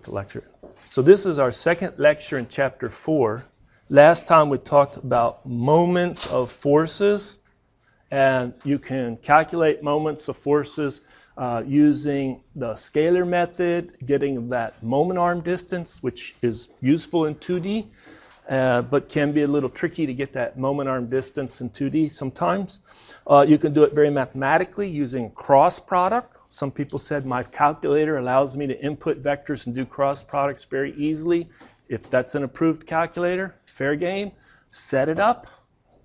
with the lecture. So this is our second lecture in chapter 4. Last time we talked about moments of forces, and you can calculate moments of forces using the scalar method, getting that moment arm distance, which is useful in 2D, but can be a little tricky to get that moment arm distance in 2D sometimes. You can do it very mathematically using cross product. Some people said my calculator allows me to input vectors and do cross products very easily. If that's an approved calculator, fair game. Set it up,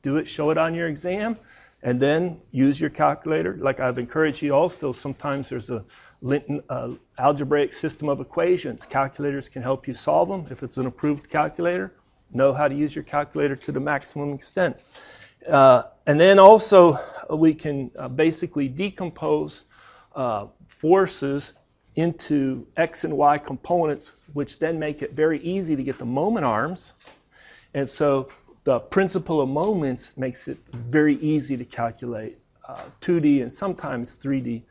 do it, show it on your exam, and then use your calculator. Like I've encouraged you also, sometimes there's a algebraic system of equations. Calculators can help you solve them. If it's an approved calculator, know how to use your calculator to the maximum extent. And then also we can basically decompose forces into X and Y components, which then make it very easy to get the moment arms. And so the principle of moments makes it very easy to calculate 2D and sometimes 3D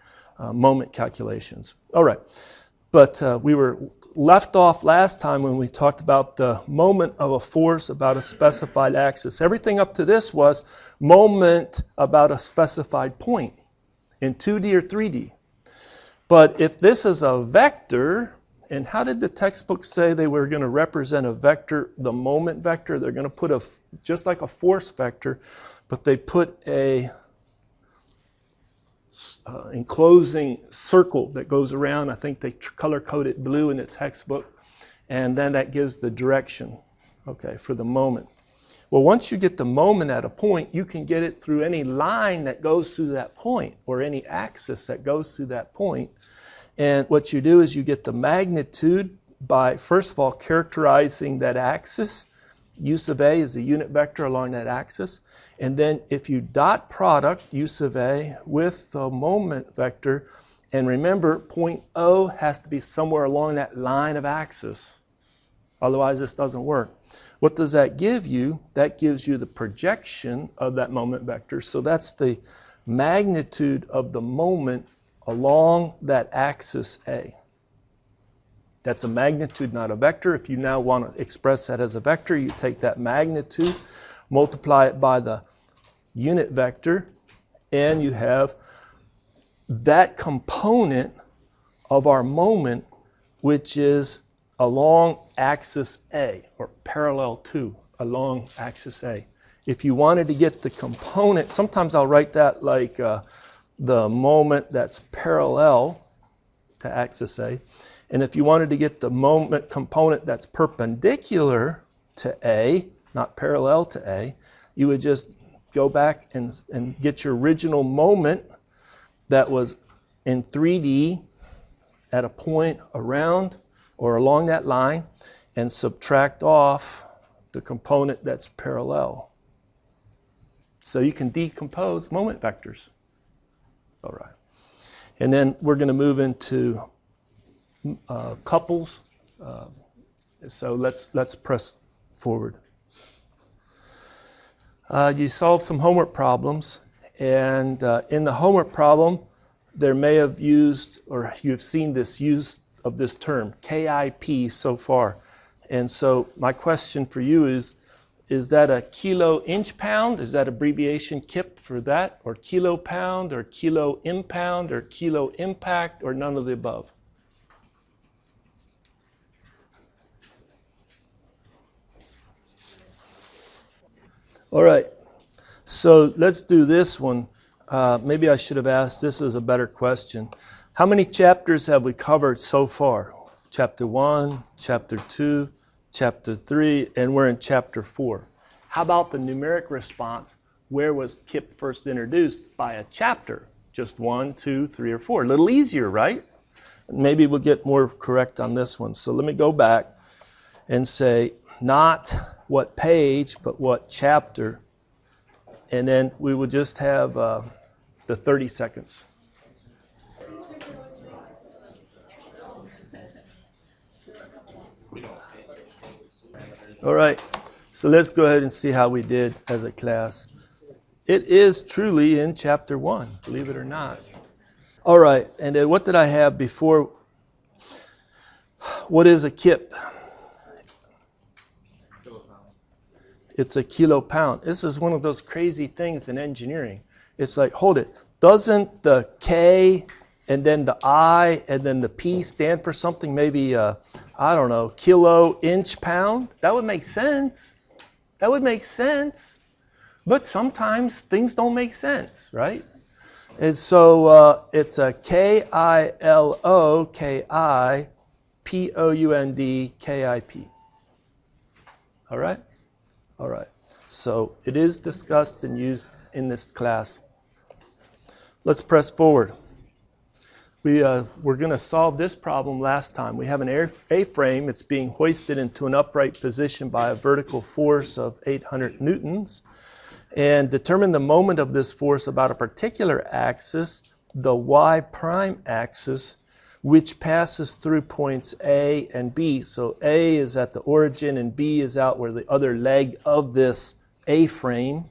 moment calculations. All right, but we were left off last time when we talked about the moment of a force about a specified axis. Everything up to this was moment about a specified point in 2D or 3D. But if this is a vector, and how did the textbook say they were going to represent a vector, the moment vector? They're going to put just like a force vector, but they put a enclosing circle that goes around. I think they color code it blue in the textbook, and then that gives the direction, okay, for the moment. Well, once you get the moment at a point, you can get it through any line that goes through that point or any axis that goes through that point. And what you do is you get the magnitude by, first of all, characterizing that axis. U sub A is a unit vector along that axis. And then if you dot product U sub A with the moment vector, and remember, point O has to be somewhere along that line of axis. Otherwise, this doesn't work. What does that give you? That gives you the projection of that moment vector. So that's the magnitude of the moment along that axis A. That's a magnitude, not a vector. If you now want to express that as a vector, you take that magnitude, multiply it by the unit vector, and you have that component of our moment, which is along axis A, or parallel to along axis A. If you wanted to get the component, sometimes I'll write that like the moment that's parallel to axis A. And if you wanted to get the moment component that's perpendicular to A, not parallel to A, you would just go back and get your original moment that was in 3D at a point around or along that line, and subtract off the component that's parallel. So you can decompose moment vectors. All right. And then we're going to move into couples. So let's press forward. You solve some homework problems, and in the homework problem, there may have used, or you've seen this use of this term, KIP, so far. And so my question for you is that a kilo inch pound? Is that abbreviation KIP for that? Or kilo pound, or kilo impound, or kilo impact, or none of the above? All right, so let's do this one. Maybe I should have asked, this is a better question. How many chapters have we covered so far? Chapter 1, Chapter 2, Chapter 3, and we're in Chapter 4. How about the numeric response? Where was KIP first introduced? By a chapter. Just 1, 2, 3, or 4. A little easier, right? Maybe we'll get more correct on this one. So let me go back and say not what page, but what chapter. And then we will just have the 30 seconds. All right, so let's go ahead and see how we did as a class. It is truly in Chapter 1, believe it or not. All right, and then what did I have before? What is a kip? It's a kilopound. This is one of those crazy things in engineering. It's like, hold it. Doesn't the K and then the I and then the P stand for something? Maybe, I don't know, kilo, inch, pound? That would make sense. That would make sense. But sometimes things don't make sense, right? And so it's a KILOKIPOUND-KIP. All right? All right. So it is discussed and used in this class. Let's press forward. We're going to solve this problem last time. We have an A-frame. It's being hoisted into an upright position by a vertical force of 800 newtons. And determine the moment of this force about a particular axis, the y prime axis, which passes through points A and B. So A is at the origin and B is out where the other leg of this A-frame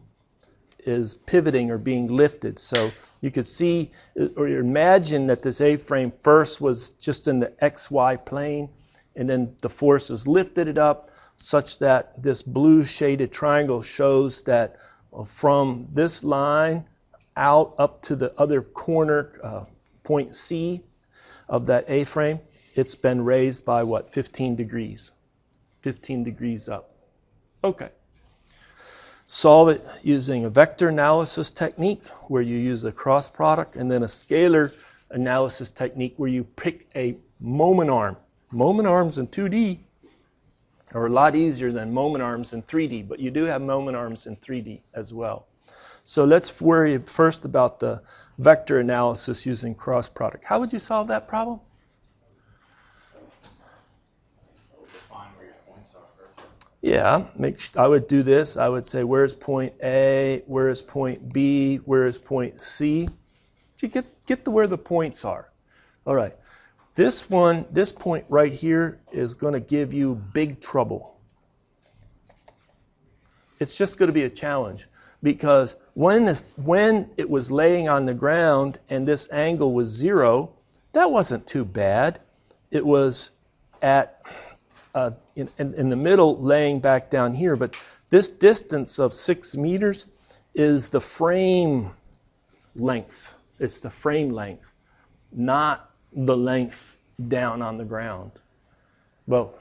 is pivoting or being lifted. So you could see or imagine that this A-frame first was just in the XY plane, and then the force has lifted it up such that this blue shaded triangle shows that from this line out up to the other corner, point C of that A-frame, it's been raised by what, 15 degrees? 15 degrees up. Okay. Solve it using a vector analysis technique where you use a cross product, and then a scalar analysis technique where you pick a moment arm. Moment arms in 2D are a lot easier than moment arms in 3D, but you do have moment arms in 3D as well. So let's worry first about the vector analysis using cross product. How would you solve that problem? Define where your points are first. Yeah, I would do this. I would say, where's point A, where is point B, where is point C? You get to where the points are. All right. This point right here is going to give you big trouble. It's just going to be a challenge, because when it was laying on the ground and this angle was 0, that wasn't too bad. It was at in the middle laying back down here, but this distance of 6 meters is the frame length. It's the frame length, not the length down on the ground. Well,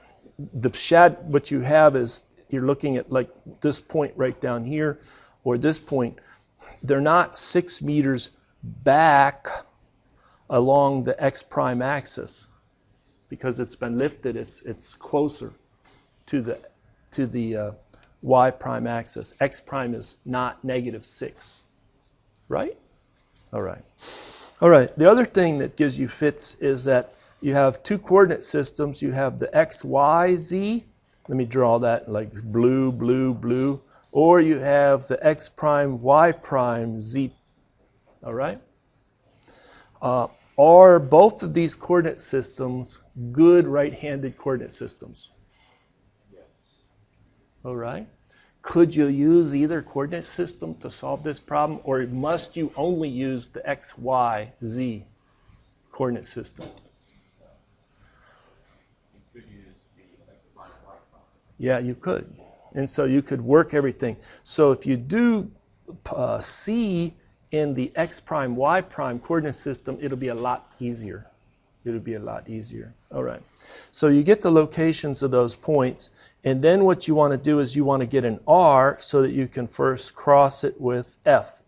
what you have is you're looking at like this point right down here, or this point. They're not 6 meters back along the x prime axis, because it's been lifted. It's closer to the y prime axis. X prime is not -6, right? All right. All right. The other thing that gives you fits is that you have two coordinate systems. You have the x, y, z. Let me draw that like blue, blue, blue. Or you have the x prime, y prime, z. All right? Are both of these coordinate systems good right-handed coordinate systems? Yes. All right. Could you use either coordinate system to solve this problem, or must you only use the x, y, z coordinate system? You could use the x prime, y prime. Yeah, you could. And so you could work everything. So if you do C in the x prime, y prime coordinate system, it'll be a lot easier. It'll be a lot easier. All right. So you get the locations of those points, and then what you want to do is you want to get an R so that you can first cross it with F.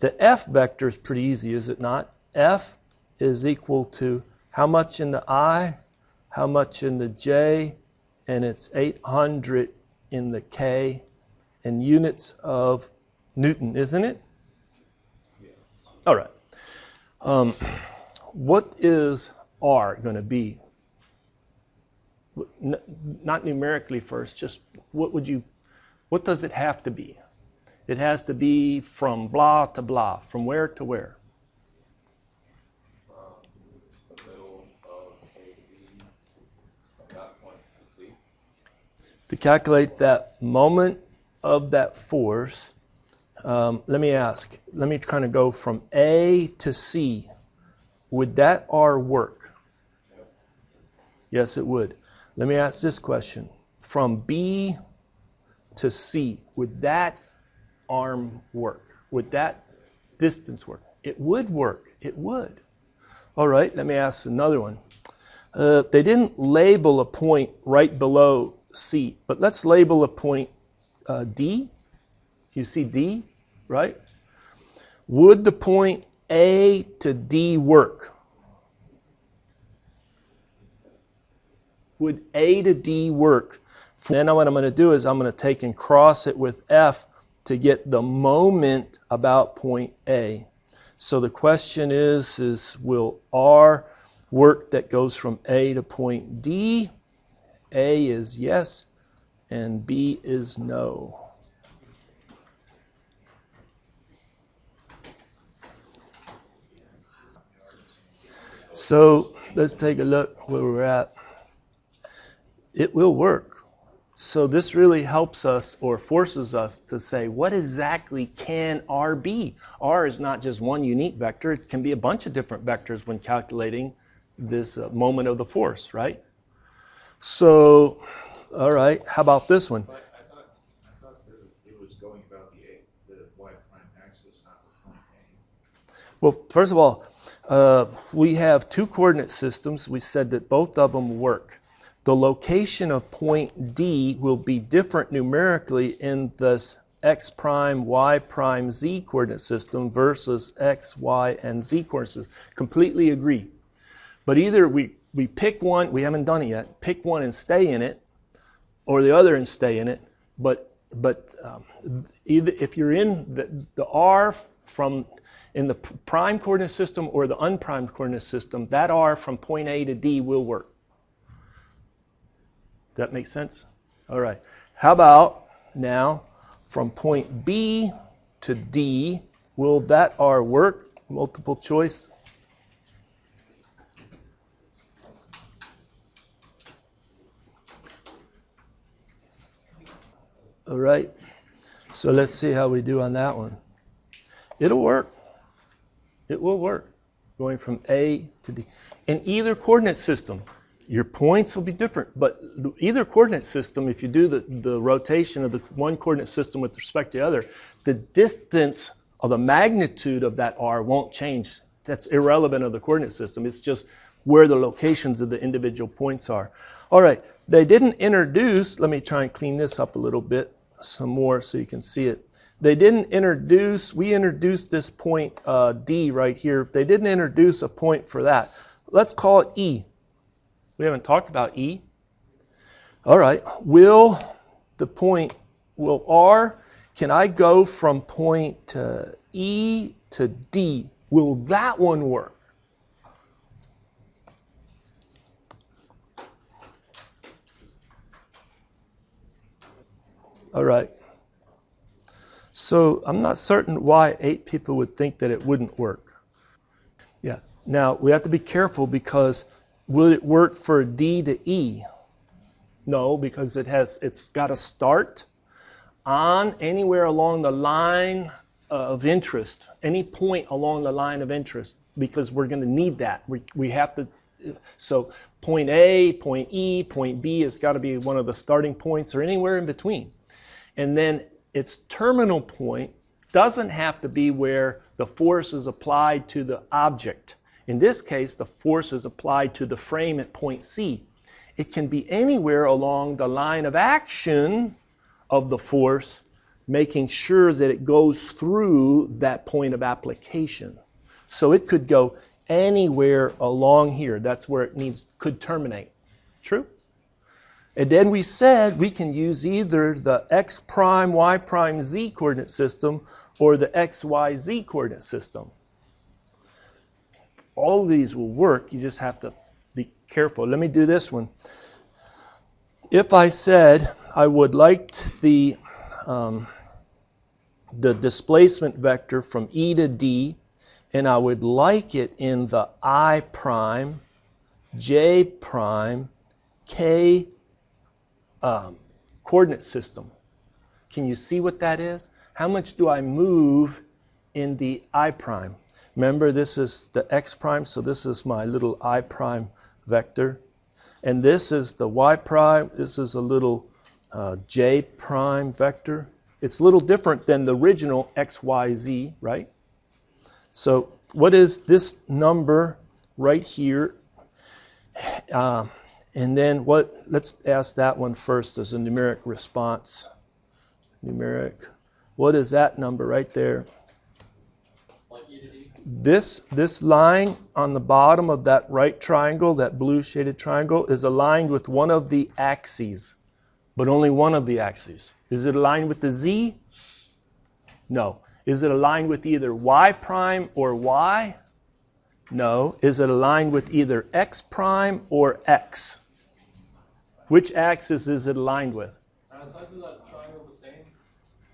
The F vector is pretty easy, is it not? F is equal to how much in the I, how much in the J, and it's 800 in the K, and units of Newton, isn't it? Yes. All right. What is R going to be? Not numerically first, just what does it have to be? It has to be from blah to blah. From where to where? From the middle of AB, from that point to C. To calculate that moment of that force, let me kind of go from A to C. Would that R work? Yes. Yes, it would. Let me ask this question. From B to C, would that arm work? Would that distance work? It would work. It would. All right, let me ask another one. They didn't label a point right below C, but let's label a point D. You see D, right? Would the point A to D work? Would A to D work? Then what I'm going to do is I'm going to take and cross it with F to get the moment about point A. So the question is will R work that goes from A to point D? A is yes, and B is no. So let's take a look where we're at. It will work. So this really helps us or forces us to say, what exactly can R be? R is not just one unique vector. It can be a bunch of different vectors when calculating this moment of the force, right? So, all right, how about this one? But I thought it was going about the y prime axis, not the point A. Well, first of all, we have two coordinate systems. We said that both of them work. The location of point D will be different numerically in this x prime, y prime, z coordinate system versus x, y, and z coordinate system. Completely agree. But either we pick one, we haven't done it yet, pick one and stay in it, or the other and stay in it. But either if you're in the R from in the prime coordinate system or the unprimed coordinate system, that R from point A to D will work. Does that make sense? All right. How about now from point B to D, will that R work? Multiple choice. All right. So let's see how we do on that one. It'll work. It will work. Going from A to D. In either coordinate system, your points will be different, but either coordinate system, if you do the rotation of the one coordinate system with respect to the other, the distance or the magnitude of that R won't change. That's irrelevant of the coordinate system. It's just where the locations of the individual points are. All right, they didn't introduce, let me try and clean this up a little bit some more so you can see it. They didn't introduce, we introduced this point D right here. They didn't introduce a point for that. Let's call it E. We haven't talked about E. All right, will R, can I go from point E to D? Will that one work? All right. So I'm not certain why 8 people would think that it wouldn't work. Yeah. Now, we have to be careful because will it work for D to E? No, because it's got to start on anywhere along the line of interest, any point along the line of interest, because we're going to need that. We have to, so point A, point E, point B has got to be one of the starting points or anywhere in between. And then its terminal point doesn't have to be where the force is applied to the object. In this case, the force is applied to the frame at point C. It can be anywhere along the line of action of the force, making sure that it goes through that point of application. So it could go anywhere along here. That's where it could terminate. True? And then we said we can use either the x prime, y prime, z coordinate system or the x, y, z coordinate system. All of these will work. You just have to be careful. Let me do this one. If I said I would like the displacement vector from E to D, and I would like it in the I prime, J prime, K coordinate system. Can you see what that is? How much do I move in the I prime? Remember, this is the x prime, so this is my little I prime vector. And this is the y prime. This is a little j prime vector. It's a little different than the original x, y, z, right? So what is this number right here? And then what? Let's ask that one first as a numeric response. Numeric. What is that number right there? This line on the bottom of that right triangle, that blue shaded triangle, is aligned with one of the axes, but only one of the axes. Is it aligned with the z? No. Is it aligned with either y prime or y? No. Is it aligned with either x prime or x? Which axis is it aligned with? Are the sides of that triangle the same?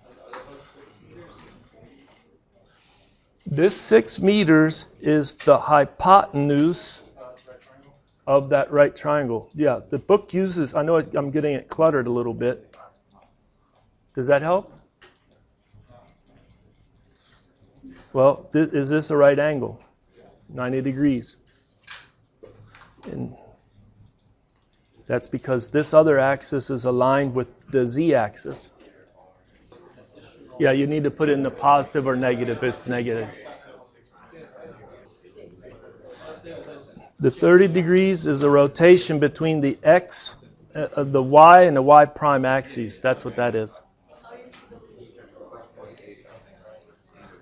Are they both 6 meters? This 6 meters is the hypotenuse Right triangle? of that right triangle. Yeah, the book uses, I know I'm getting it cluttered a little bit. Does that help? Well, is this a right angle? 90 degrees. And that's because this other axis is aligned with the z-axis. Yeah, you need to put in the positive or negative. It's negative. The 30 degrees is a rotation between the x, the y, and the y prime axes. That's what that is.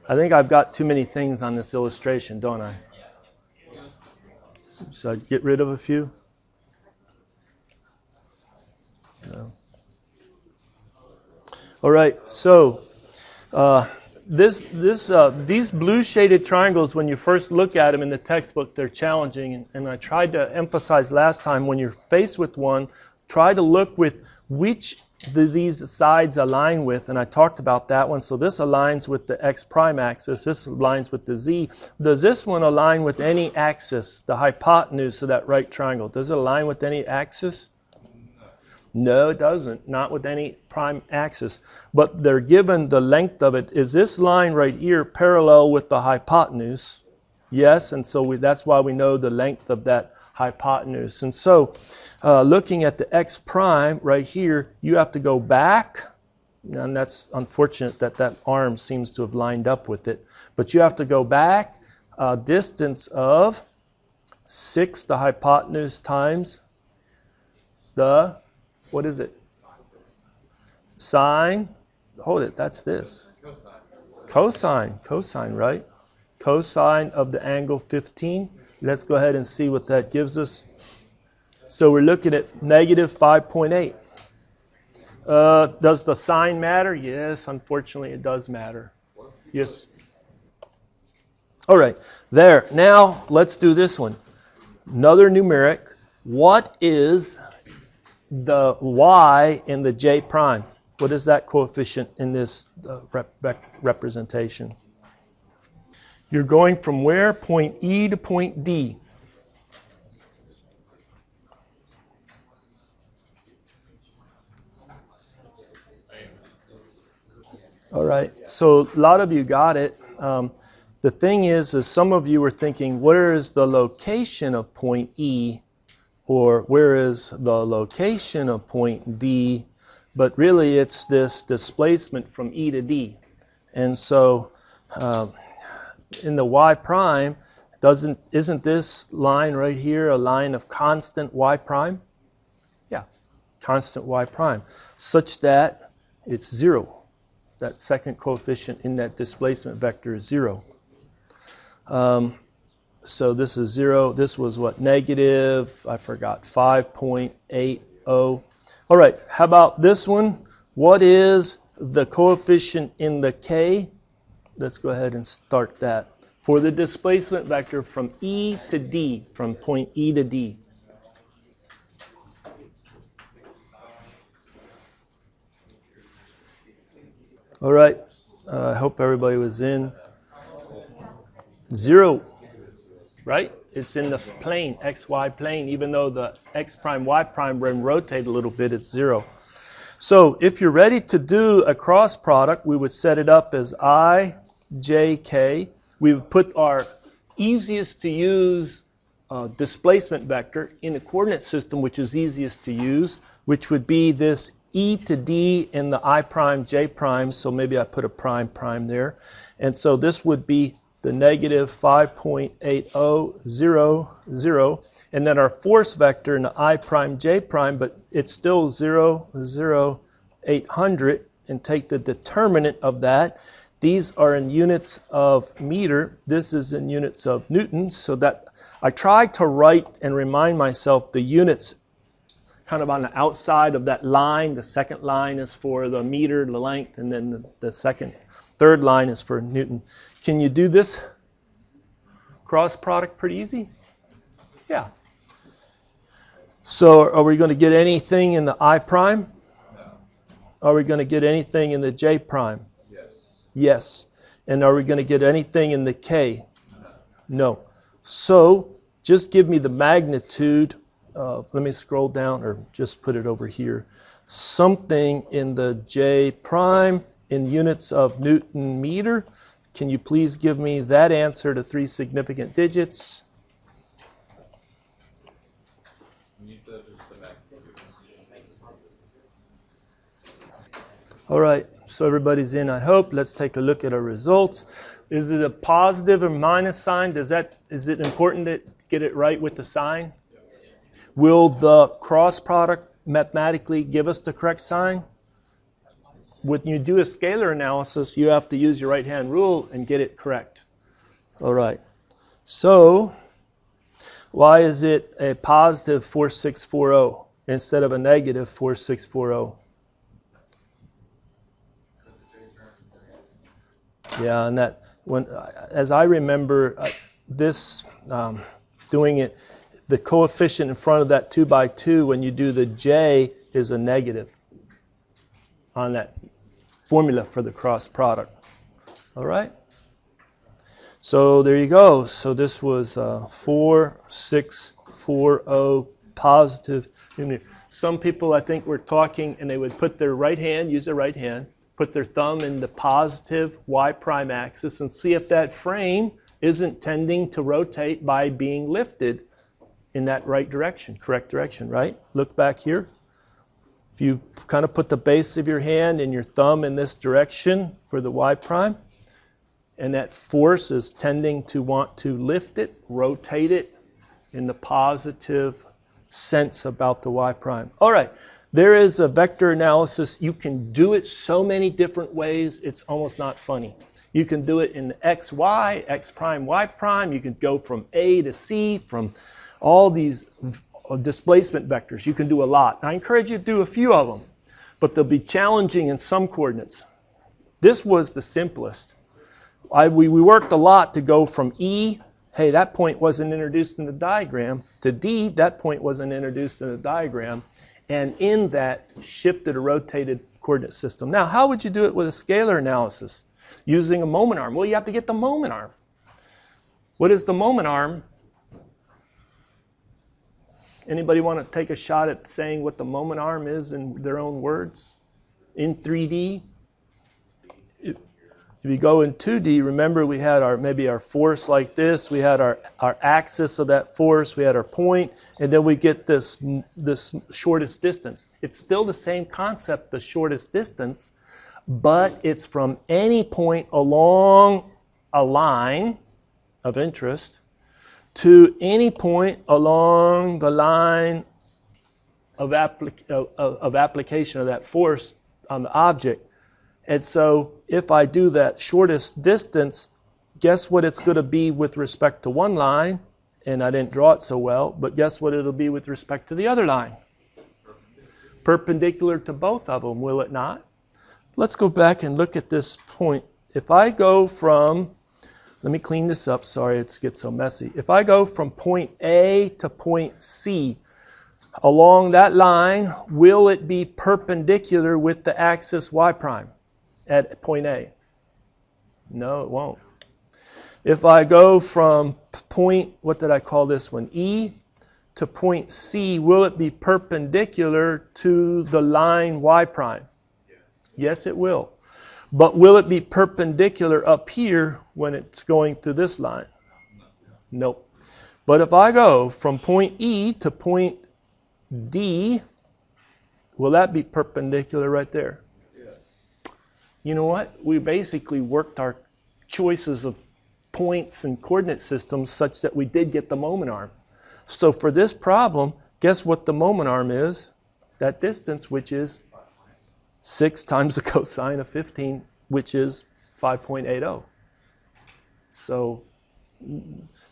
I think I've got too many things on this illustration, don't I? Should I get rid of a few? No. All right, so these blue shaded triangles, when you first look at them in the textbook, they're challenging. And I tried to emphasize last time, when you're faced with one, try to look with which these sides align with. And I talked about that one. So this aligns with the x prime axis. This aligns with the z. Does this one align with any axis, the hypotenuse of that right triangle? Does it align with any axis? No, it doesn't. Not with any prime axis. But they're given the length of it. Is this line right here parallel with the hypotenuse? Yes, and so that's why we know the length of that hypotenuse. And so looking at the x prime right here, you have to go back. And that's unfortunate that that arm seems to have lined up with it. But you have to go back a distance of 6, the hypotenuse, times the... What is it? Sine. Hold it, that's this. Cosine. Cosine, right? Cosine of the angle 15. Let's go ahead and see what that gives us. So we're looking at negative 5.8. Does the sign matter? Yes, unfortunately it does matter. Yes. All right, there. Now let's do this one. Another numeric. What is the y in the j prime? What is that coefficient in this representation? You're going from where? Point E to point D. All right, so a lot of you got it. The thing is some of you were thinking, where is the location of point E? Or where is the location of point D? But really it's this displacement from E to D. And so in the y prime, isn't this line right here a line of constant y prime? Yeah, constant y prime, such that it's 0. That second coefficient in that displacement vector is 0. So this is 0. This was what? Negative, I forgot, 5.80. All right, how about this one? What is the coefficient in the k? Let's go ahead and start that. For the displacement vector from E to D, from point E to D. All right, I hope everybody was in. 0. Right? It's in the plane, xy plane. Even though the x prime, y prime when rotate a little bit, it's 0. So if you're ready to do a cross product, we would set it up as I, j, k. We would put our easiest to use displacement vector in a coordinate system, which is easiest to use, which would be this e to d in the I prime j prime, so maybe I put a prime there. And so this would be the negative 5.8000, and then our force vector in the I prime j prime, but it's still 0, 0, 800, and take the determinant of that. These are in units of meter. This is in units of newtons, so that I try to write and remind myself the units kind of on the outside of that line. The second line is for the meter, the length, and then the third line is for newton. Can you do this cross product pretty easy? Yeah. So are we going to get anything in the I prime? No. Are we going to get anything in the j prime? Yes. Yes. And are we going to get anything in the k? No. No. So just give me the magnitude of, let me scroll down or just put it over here, something in the j prime in units of Newton meter. Can you please give me that answer to 3 significant digits? You said just the magnitude. All right, so everybody's in, I hope. Let's take a look at our results. Is it a positive or minus sign? Is it important to get it right with the sign? Will the cross product mathematically give us the correct sign? When you do a scalar analysis, you have to use your right-hand rule and get it correct. All right. So why is it a positive 4640 instead of a negative 4640? Yeah, and that when, as I remember this doing it, the coefficient in front of that 2 by 2 when you do the j is a negative on that formula for the cross product. All right. So there you go. So this was 4640 positive. Some people, I think, were talking and they would put their right hand, use their right hand, put their thumb in the positive y prime axis and see if that frame isn't tending to rotate by being lifted in that right direction, correct direction, right? Look back here. If you kind of put the base of your hand and your thumb in this direction for the y prime, and that force is tending to want to lift it, rotate it in the positive sense about the y prime. All right, there is a vector analysis. You can do it so many different ways, it's almost not funny. You can do it in x, y, x prime, y prime. You can go from A to C, from all these displacement vectors. You can do a lot. I encourage you to do a few of them, but they'll be challenging in some coordinates. This was the simplest. We worked a lot to go from E, hey, that point wasn't introduced in the diagram, to D, that point wasn't introduced in the diagram, and in that shifted or rotated coordinate system. Now, how would you do it with a scalar analysis? Using a moment arm. Well, you have to get the moment arm. What is the moment arm? Anybody want to take a shot at saying what the moment arm is in their own words? In 3D? If you go in 2D, remember we had maybe our force like this, we had our axis of that force, we had our point, and then we get this shortest distance. It's still the same concept, the shortest distance, but it's from any point along a line of interest to any point along the line of application of that force on the object. And so if I do that shortest distance, guess what it's going to be with respect to one line? And I didn't draw it so well, but guess what it'll be with respect to the other line? Perpendicular to both of them, will it not? Let's go back and look at this point. If I go from, let me clean this up, sorry it gets so messy. If I go from point A to point C, along that line, will it be perpendicular with the axis y prime at point A? No, it won't. If I go from point, what did I call this one, E, to point C, will it be perpendicular to the line y prime? Yes, it will. But will it be perpendicular up here when it's going through this line? Nope. But if I go from point E to point D, will that be perpendicular right there? Yes. You know what? We basically worked our choices of points and coordinate systems such that we did get the moment arm. So for this problem, guess what the moment arm is? That distance, which is 6 times the cosine of 15, which is 5.80. So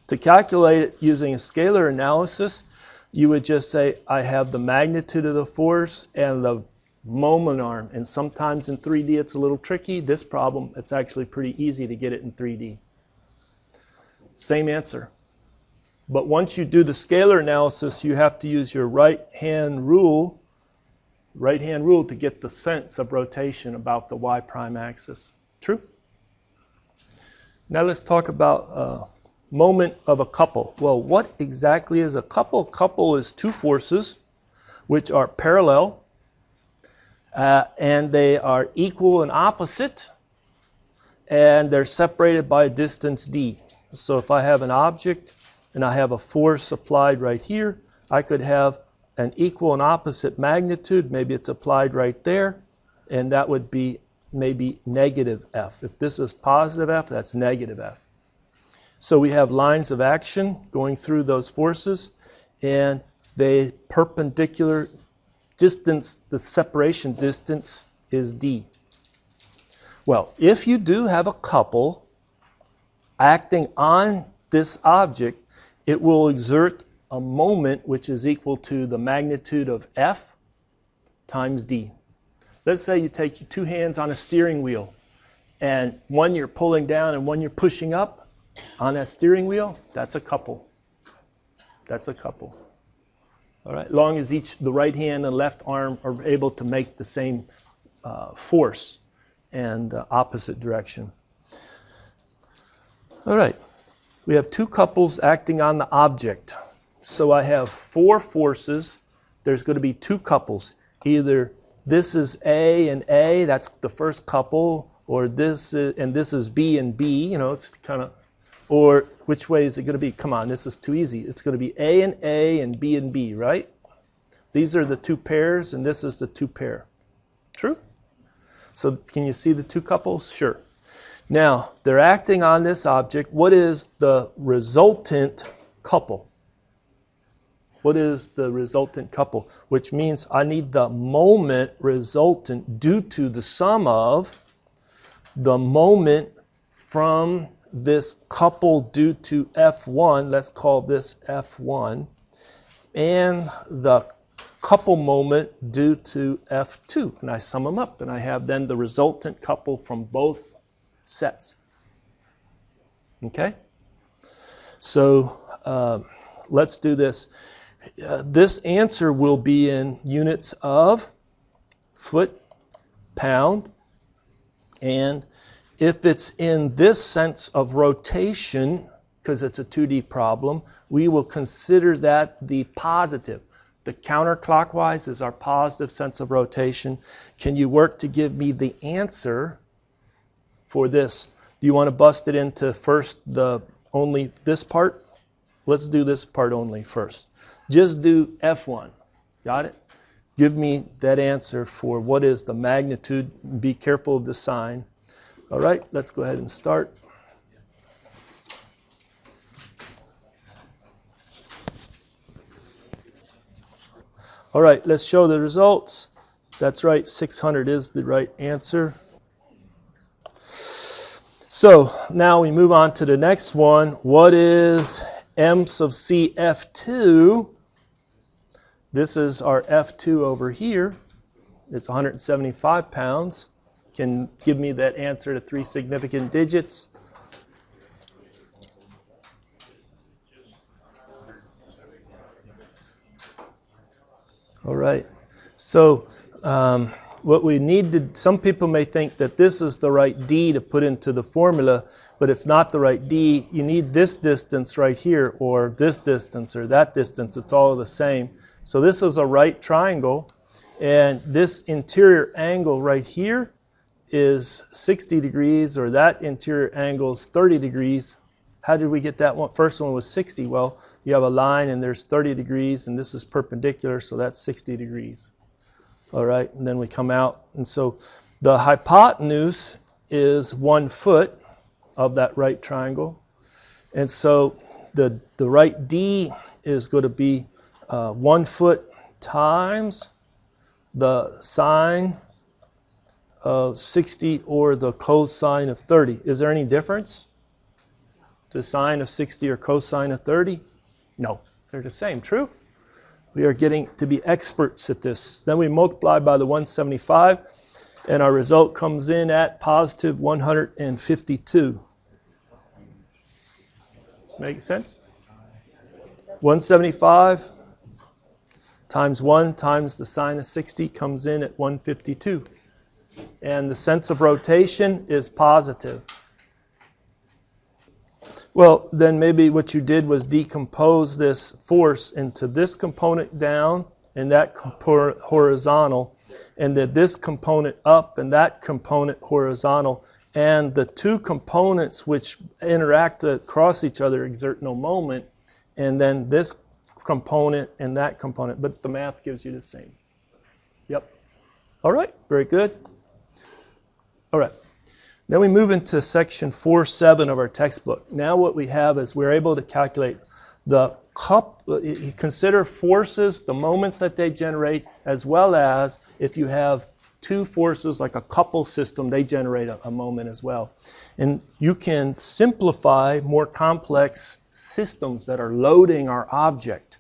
to calculate it using a scalar analysis, you would just say, I have the magnitude of the force and the moment arm. And sometimes in 3D it's a little tricky. This problem, it's actually pretty easy to get it in 3D. Same answer. But once you do the scalar analysis, you have to use your right-hand rule to get the sense of rotation about the y prime axis. True? Now let's talk about moment of a couple. Well, what exactly is a couple? Couple is two forces which are parallel and they are equal and opposite, and they're separated by a distance d. So if I have an object and I have a force applied right here, I could have an equal and opposite magnitude. Maybe it's applied right there, and that would be maybe negative F. If this is positive F, that's negative F. So we have lines of action going through those forces, and the perpendicular distance, the separation distance, is d. Well, if you do have a couple acting on this object, it will exert a moment which is equal to the magnitude of F times d. Let's say you take your two hands on a steering wheel, and one you're pulling down and one you're pushing up on that steering wheel. That's a couple. That's a couple. All right, long as the right hand and left arm are able to make the same force and opposite direction. All right, we have two couples acting on the object. So I have four forces. There's going to be two couples. Either this is A, that's the first couple, or this is, and this is B and B. You know, it's kind of, or which way is it going to be? Come on, this is too easy. It's going to be A and B, right? These are the two pairs, and this is the two pair. True? So can you see the two couples? Sure. Now, they're acting on this object. What is the resultant couple? What is the resultant couple? Which means I need the moment resultant due to the sum of the moment from this couple due to F1, let's call this F1, and the couple moment due to F2. And I sum them up, and I have then the resultant couple from both sets. Okay? So let's do this. This answer will be in units of foot, pound, and if it's in this sense of rotation, because it's a 2D problem, we will consider that the positive. The counterclockwise is our positive sense of rotation. Can you work to give me the answer for this? Do you want to bust it into first only this part? Let's do this part only first. Just do F1. Got it? Give me that answer for what is the magnitude. Be careful of the sign. All right, let's go ahead and start. All right, let's show the results. That's right, 600 is the right answer. So now we move on to the next one. What is m sub c F2? This is our F2 over here. It's 175 pounds. Can give me that answer to 3 significant digits. All right. So what we need to, some people may think that this is the right D to put into the formula, but it's not the right D. You need this distance right here, or this distance, or that distance. It's all the same. So this is a right triangle, and this interior angle right here is 60 degrees, or that interior angle is 30 degrees. How did we get that one? First one was 60. Well, you have a line and there's 30 degrees and this is perpendicular, so that's 60 degrees. All right, and then we come out. And so the hypotenuse is 1 foot of that right triangle. And so the right D is going to be 1 foot times the sine of 60 or the cosine of 30. Is there any difference? The sine of 60 or cosine of 30? No, they're the same. True? We are getting to be experts at this. Then we multiply by the 175, and our result comes in at positive 152. Make sense? 175 times 1 times the sine of 60 comes in at 152. And the sense of rotation is positive. Well, then maybe what you did was decompose this force into this component down and that horizontal, and then this component up and that component horizontal, and the two components which interact across each other exert no moment, and then this component and that component, but the math gives you the same. Yep. All right, very good. All right. Then we move into section 4.7 of our textbook. Now what we have is we're able to calculate the consider forces, the moments that they generate, as well as if you have two forces like a couple system, they generate a moment as well. And you can simplify more complex systems that are loading our object.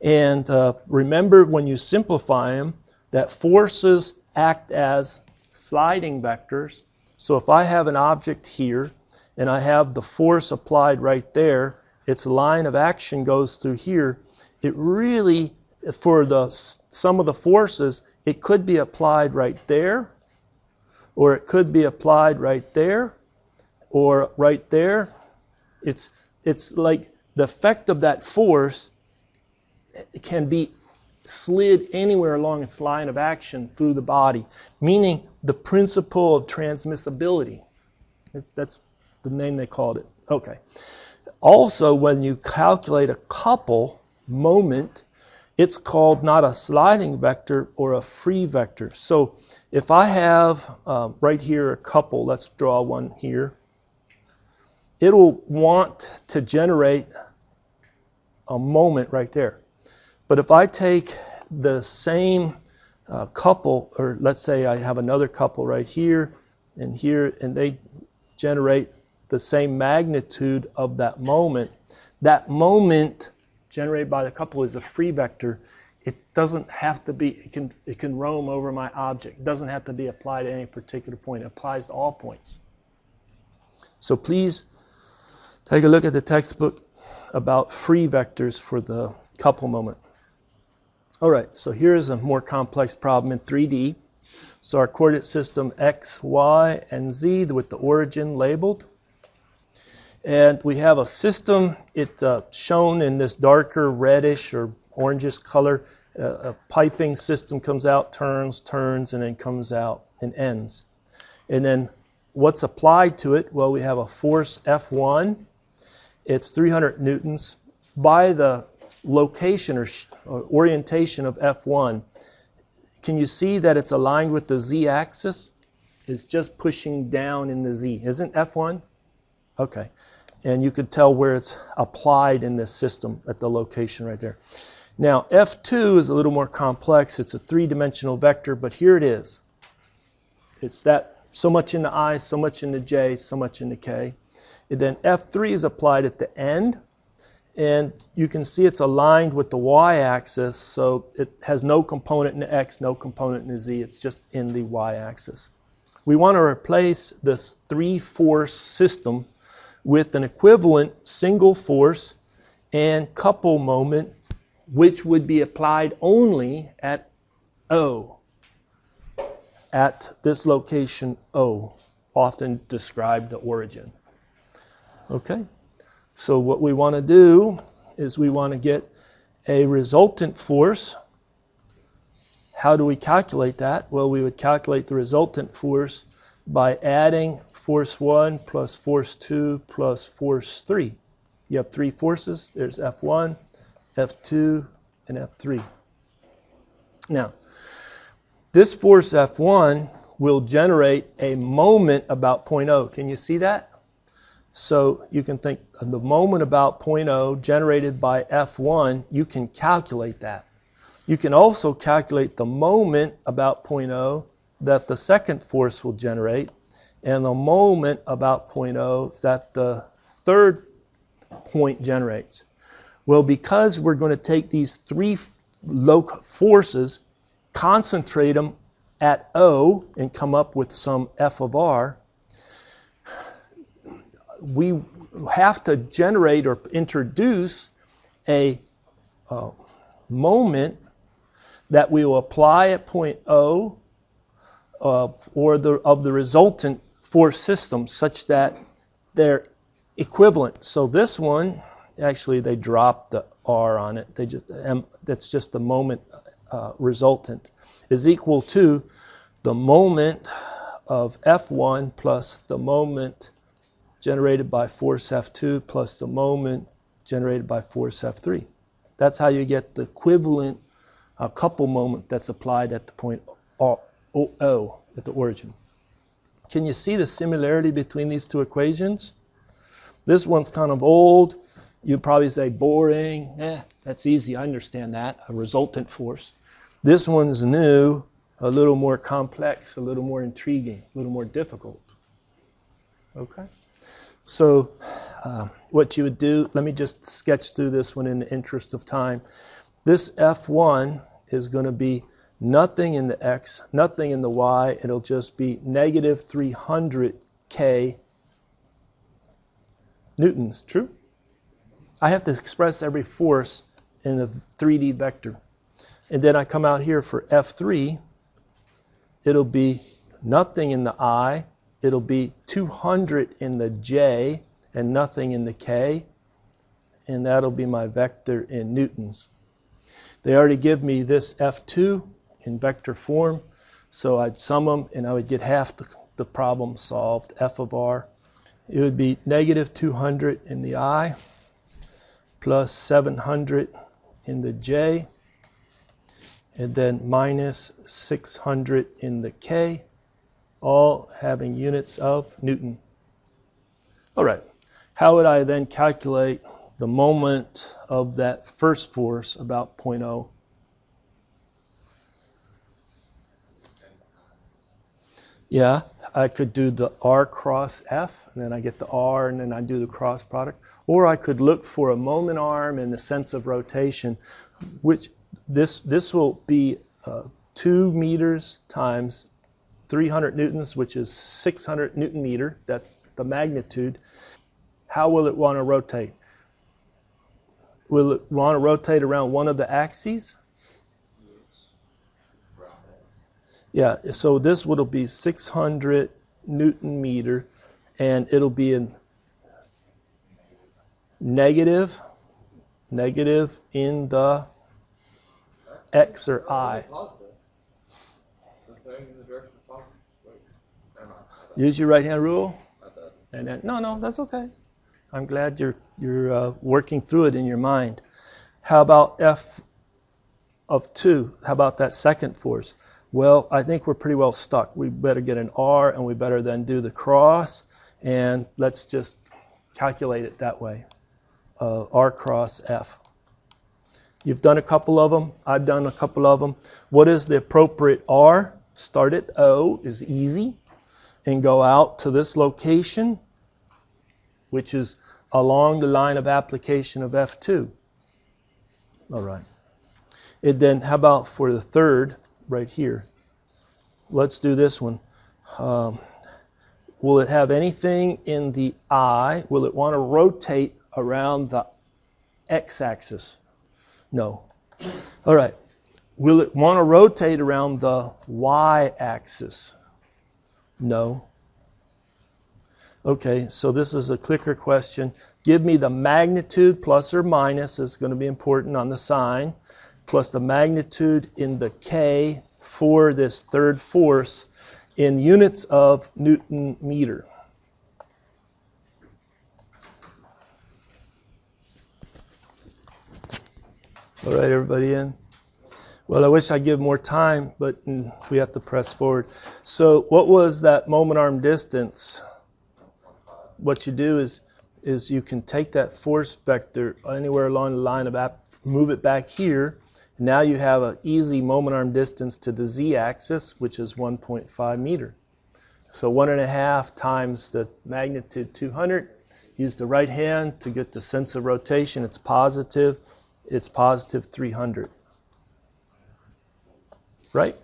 And remember, when you simplify them, that forces act as sliding vectors. So if I have an object here and I have the force applied right there, its line of action goes through here. It really, for the sum of the forces, it could be applied right there, or it could be applied right there, or right there. It's like the effect of that force can be slid anywhere along its line of action through the body, meaning the principle of transmissibility. That's the name they called it. Okay. Also, when you calculate a couple moment, it's called not a sliding vector or a free vector. So if I have right here a couple, let's draw one here, it'll want to generate a moment right there. But if I take the same couple, or let's say I have another couple right here, and they generate the same magnitude of that moment generated by the couple is a free vector. It doesn't have to be, it can roam over my object. It doesn't have to be applied at any particular point. It applies to all points. So please take a look at the textbook about free vectors for the couple moment. All right, so here's a more complex problem in 3D. So our coordinate system X, Y, and Z with the origin labeled. And we have a system, it's shown in this darker reddish or orangish color. A piping system comes out, turns, and then comes out and ends. And then what's applied to it? Well, we have a force F1. It's 300 newtons. By the location or orientation of F1, can you see that it's aligned with the Z-axis? It's just pushing down in the Z. Isn't F1? Okay. And you could tell where it's applied in this system at the location right there. Now, F2 is a little more complex. It's a three-dimensional vector, but here it is. It's that so much in the I, so much in the J, so much in the K. And then F3 is applied at the end. And you can see it's aligned with the y-axis, so it has no component in the x, no component in the z. It's just in the y-axis. We want to replace this three-force system with an equivalent single force and couple moment, which would be applied only at O, at this location O, often described the origin. Okay? So what we want to do is we want to get a resultant force. How do we calculate that? Well, we would calculate the resultant force by adding force 1 plus force 2 plus force 3. You have 3 forces. There's F1, F2, and F3. Now, this force F1 will generate a moment about 0.0. Can you see that? So you can think of the moment about 0.0 generated by F1, you can calculate that. You can also calculate the moment about 0.0 that the second force will generate, and the moment about 0.0 that the third point generates. Well, because we're going to take these 3 forces, concentrate them at O, and come up with some F of R, we have to generate or introduce a moment that we will apply at point O of the resultant force system such that they're equivalent. So this one, actually they dropped the R on it. That's just the moment resultant is equal to the moment of F1 plus the moment generated by force F2 plus the moment generated by force F3. That's how you get the equivalent couple moment that's applied at the point O at the origin. Can you see the similarity between these two equations? This one's kind of old. You'd probably say boring. That's easy. I understand that. A resultant force. This one's new, a little more complex, a little more intriguing, a little more difficult. Okay? So what you would do, let me just sketch through this one in the interest of time. This F1 is going to be nothing in the X, nothing in the Y. It'll just be negative 300 K newtons. True? I have to express every force in a 3D vector. And then I come out here for F3. It'll be nothing in the I. It'll be 200 in the J and nothing in the K. And that'll be my vector in newtons. They already give me this F2 in vector form. So I'd sum them and I would get half the problem solved, F of R. It would be negative 200 in the I plus 700 in the J, and then minus 600 in the K, all having units of Newton. All right, how would I then calculate the moment of that first force about 0.0? Yeah, I could do the R cross F, and then I get the R, and then I do the cross product. Or I could look for a moment arm in the sense of rotation, which this will be 2 meters times 300 newtons, which is 600 newton meter, that's the magnitude. How will it want to rotate? Will it want to rotate around one of the axes? Yeah, so this will be 600 Newton meter, and it'll be in negative in the X or I. Use your right hand rule. And then, no, that's okay. I'm glad you're working through it in your mind. How about F of 2? How about that second force? Well, I think we're pretty well stuck. We better get an R, and we better then do the cross, and let's just calculate it that way. R cross F. You've done a couple of them. I've done a couple of them. What is the appropriate R? Start at O is easy, and go out to this location, which is along the line of application of F2. All right. And then how about for the third? Right here. Let's do this one. Will it have anything in the I? Will it want to rotate around the x-axis? No. All right. Will it want to rotate around the y-axis? No. Okay, so this is a clicker question. Give me the magnitude, plus or minus, is going to be important on the sign, plus the magnitude in the K for this third force in units of Newton meter. All right, everybody in? Well, I wish I'd give more time, but we have to press forward. So what was that moment arm distance? What you do is you can take that force vector anywhere along the line of move it back here. Now you have an easy moment arm distance to the z-axis, which is 1.5 meter. So 1.5 times the magnitude 200. Use the right hand to get the sense of rotation. It's positive 300. Right?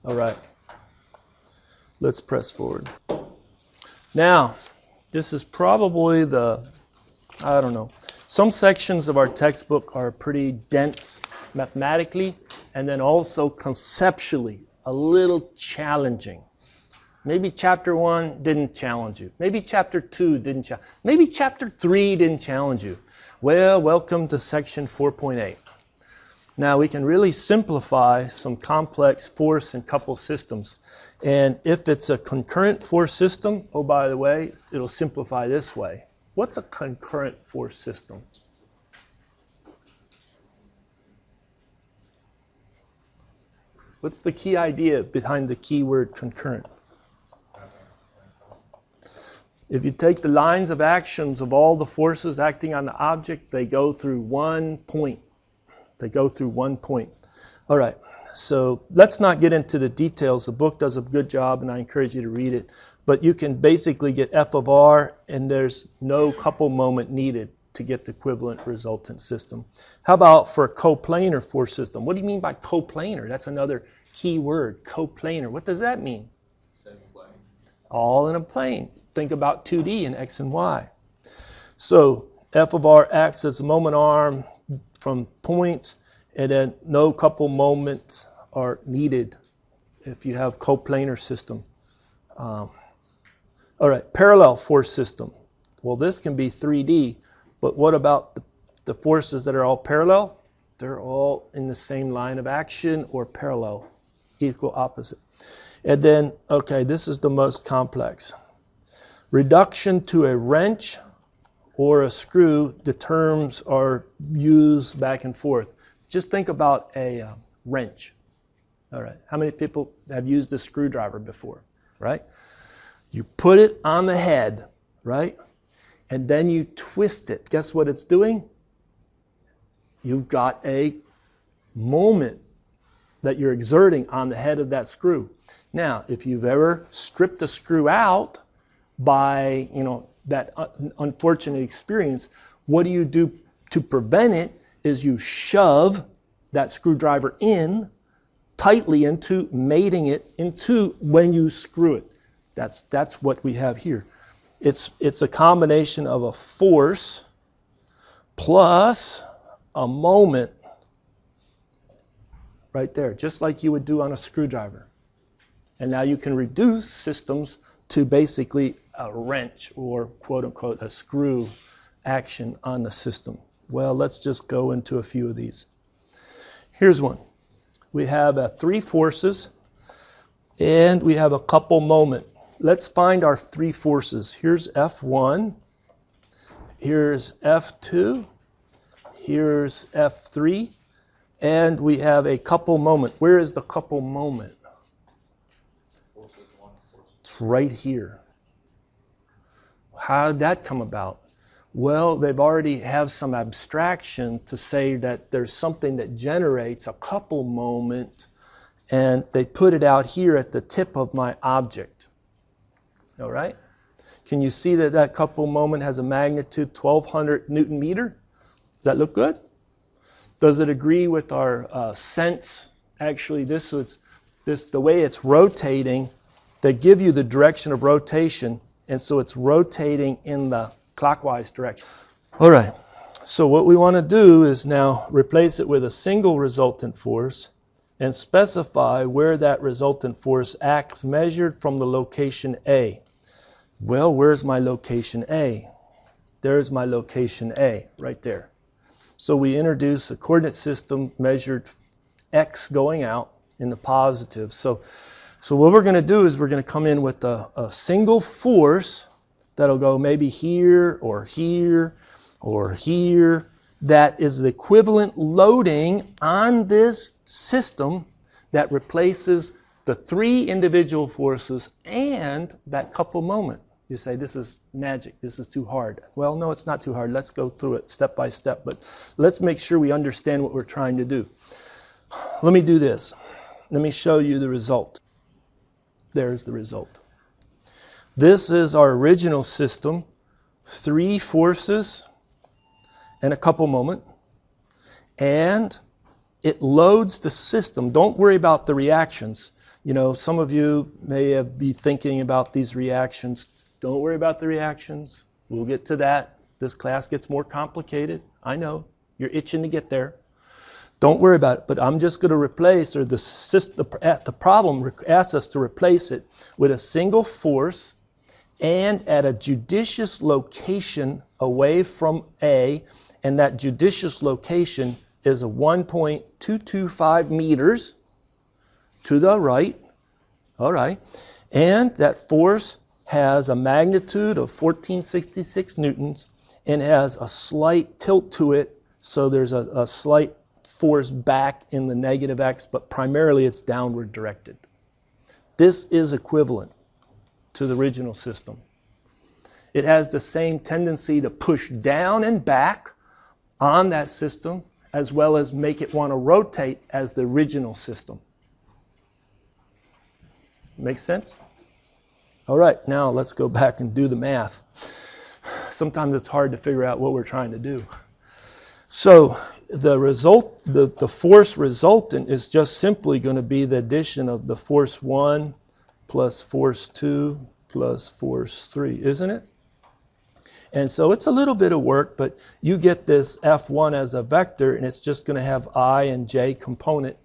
All right. Let's press forward. Now, this is probably I don't know. Some sections of our textbook are pretty dense mathematically and then also conceptually a little challenging. Maybe chapter 1 didn't challenge you. Maybe chapter 2 didn't challenge you. Maybe chapter 3 didn't challenge you. Well, welcome to section 4.8. Now we can really simplify some complex force and couple systems. And if it's a concurrent force system, oh, by the way, it'll simplify this way. What's a concurrent force system? What's the key idea behind the key word concurrent? If you take the lines of actions of all the forces acting on the object, they go through one point. They go through one point. All right, so let's not get into the details. The book does a good job, and I encourage you to read it. But you can basically get F of R, and there's no couple moment needed to get the equivalent resultant system. How about for a coplanar force system? What do you mean by coplanar? That's another key word, coplanar. What does that mean? Same plane. All in a plane. Think about 2D in X and Y. So F of R acts as a moment arm from points, and then no couple moments are needed if you have coplanar system. All right, parallel force system. Well, this can be 3D, but what about the forces that are all parallel? They're all in the same line of action or parallel, equal opposite. And then, okay, this is the most complex. Reduction to a wrench or a screw, the terms are used back and forth. Just think about a wrench. All right, how many people have used a screwdriver before, right? You put it on the head, right? And then you twist it. Guess what it's doing? You've got a moment that you're exerting on the head of that screw. Now, if you've ever stripped a screw out by, that unfortunate experience, what do you do to prevent it is you shove that screwdriver in tightly into mating it into when you screw it. That's what we have here. It's a combination of a force plus a moment right there, just like you would do on a screwdriver. And now you can reduce systems to basically a wrench or quote-unquote a screw action on the system. Well, let's just go into a few of these. Here's one. We have 3 forces and we have a couple moment. Let's find our 3 forces. Here's F1, here's F2, here's F3, and we have a couple moment. Where is the couple moment? It's right here. How did that come about? Well, they've already have some abstraction to say that there's something that generates a couple moment, and they put it out here at the tip of my object. All right? Can you see that that couple moment has a magnitude 1200 Newton meter? Does that look good? Does it agree with our sense? Actually, the way it's rotating, they give you the direction of rotation, and so it's rotating in the clockwise direction. All right, so what we want to do is now replace it with a single resultant force and specify where that resultant force acts measured from the location A. Well, where's my location A? There's my location A, right there. So we introduce a coordinate system measured X going out in the positive. So So what we're going to do is we're going to come in with a single force that'll go maybe here or here or here. That is the equivalent loading on this system that replaces the 3 individual forces and that couple moment. You say, this is magic, this is too hard. Well, no, it's not too hard. Let's go through it step by step, but let's make sure we understand what we're trying to do. Let me do this. Let me show you the result. There's the result. This is our original system, 3 forces and a couple moment, and it loads the system. Don't worry about the reactions. You know, some of you may be thinking about these reactions. Don't worry about the reactions. We'll get to that. This class gets more complicated. I know. You're itching to get there. Don't worry about it. But I'm just going to replace, or the problem asks us to replace it with a single force and at a judicious location away from A. And that judicious location is a 1.225 meters to the right. All right. And that force has a magnitude of 1466 newtons and has a slight tilt to it. So there's a slight force back in the negative x, but primarily it's downward directed. This is equivalent to the original system. It has the same tendency to push down and back on that system, as well as make it want to rotate as the original system. Make sense? All right, now let's go back and do the math. Sometimes it's hard to figure out what we're trying to do. So the force resultant is just simply going to be the addition of the force 1 plus force 2 plus force 3, isn't it? And so it's a little bit of work, but you get this F1 as a vector, and it's just going to have I and J component.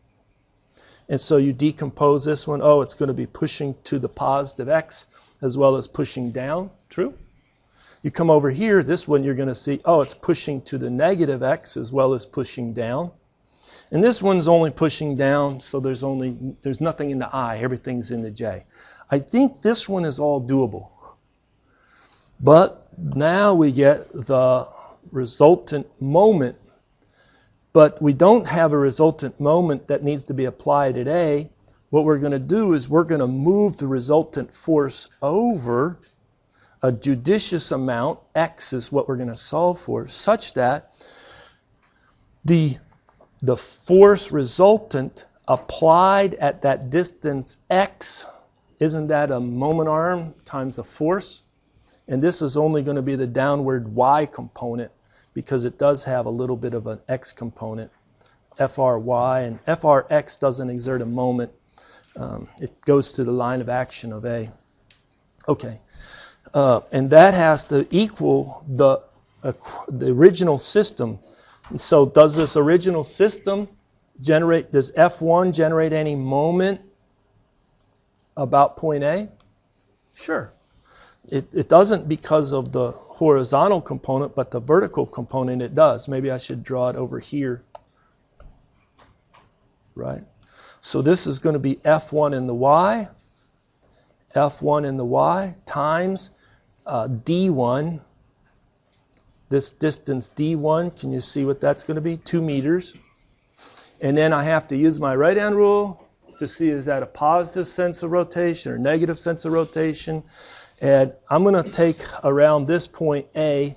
And so you decompose this one. Oh, it's going to be pushing to the positive x as well as pushing down. True? You come over here, this one you're going to see, oh, it's pushing to the negative x as well as pushing down. And this one's only pushing down, so there's nothing in the I, everything's in the J. I think this one is all doable. But now we get the resultant moment, but we don't have a resultant moment that needs to be applied at A. What we're going to do is we're going to move the resultant force over a judicious amount, x is what we're going to solve for, such that the force resultant applied at that distance x, isn't that a moment arm times a force? And this is only going to be the downward y component because it does have a little bit of an x component, FRY, and FRX doesn't exert a moment. It goes to the line of action of A. Okay. And that has to equal the original system. And so does this original system generate, does F1 generate any moment about point A? Sure. It doesn't because of the horizontal component, but the vertical component it does. Maybe I should draw it over here. Right? So this is going to be F1 in the Y, F1 in the Y times D1. This distance D1, can you see what that's going to be? 2 meters. And then I have to use my right-hand rule to see is that a positive sense of rotation or negative sense of rotation. And I'm going to take around this point A,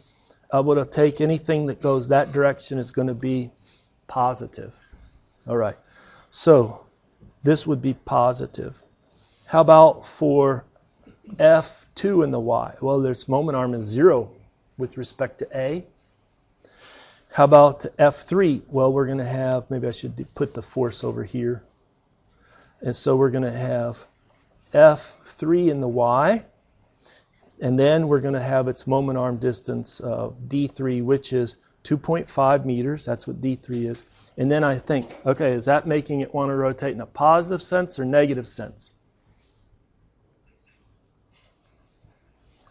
I'm going to take anything that goes that direction is going to be positive. All right. So this would be positive. How about for F2 in the Y? Well, there's moment arm is 0 with respect to A. How about F3? Well, we're going to have, maybe I should put the force over here. And so we're going to have F3 in the Y. And then we're going to have its moment arm distance of D3, which is 2.5 meters. That's what D3 is. And then I think, okay, is that making it want to rotate in a positive sense or negative sense?